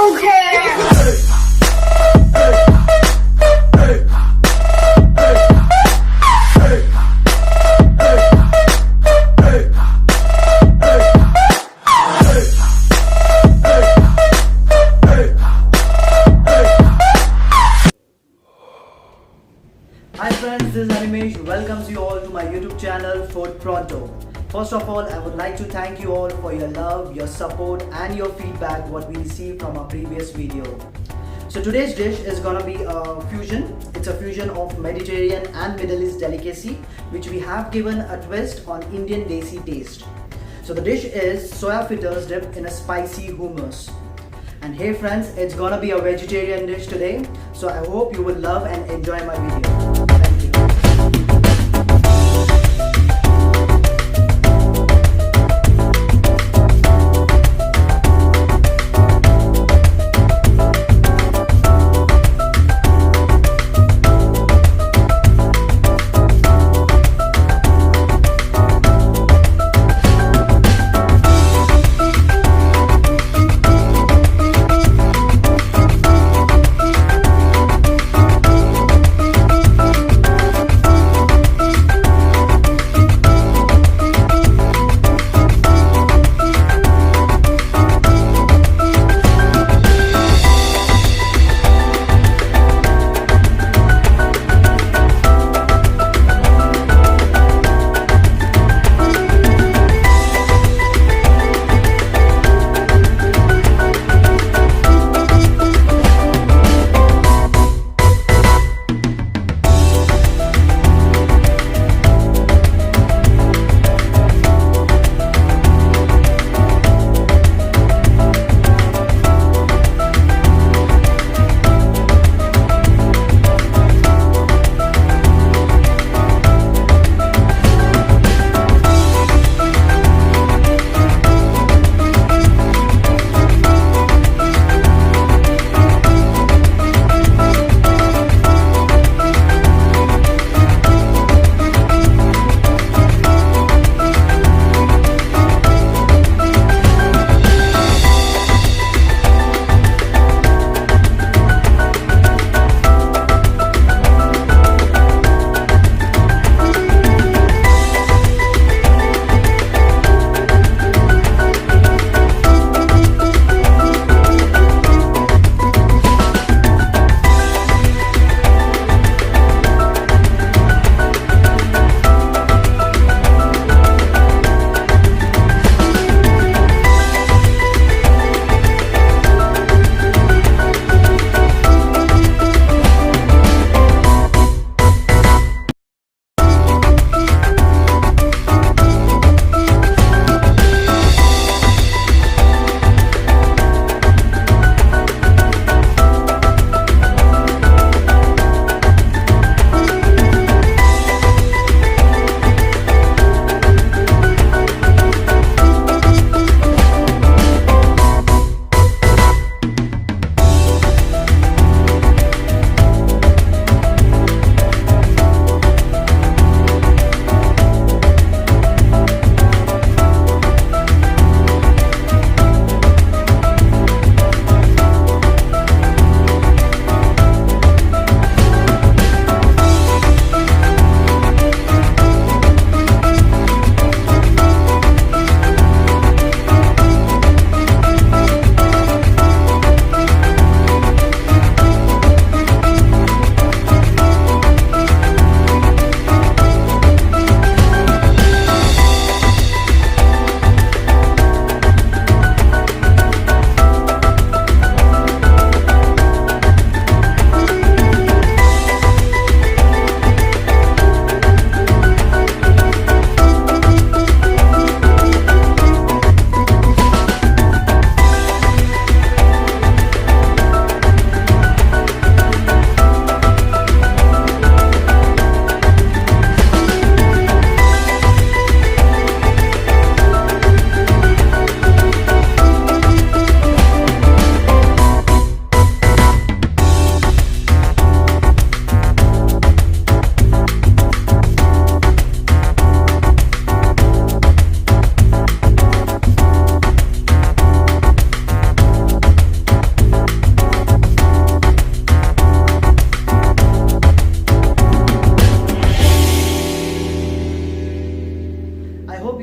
don't care. Hi friends, this is Animesh. Welcomes you all to my YouTube channel Food Pronto. First of all, I would like to thank you all for your love, your support and your feedback what we received from our previous video. So today's dish is gonna be a fusion. It's a fusion of Mediterranean and Middle East delicacy which we have given a twist on Indian desi taste. So the dish is soya fritters dipped in a spicy hummus. And hey friends, it's gonna be a vegetarian dish today, so I hope you will love and enjoy my video. Thank you.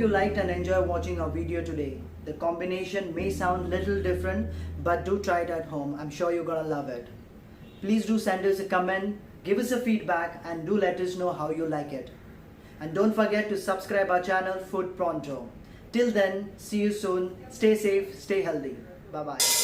you liked and enjoyed watching our video today. The combination may sound little different, but do try it at home. I'm sure you're gonna love it. Please do send us a comment, give us a feedback, and do let us know how you like it. And don't forget to subscribe our channel Food Pronto. Till then, see you soon. Stay safe, stay healthy. Bye bye.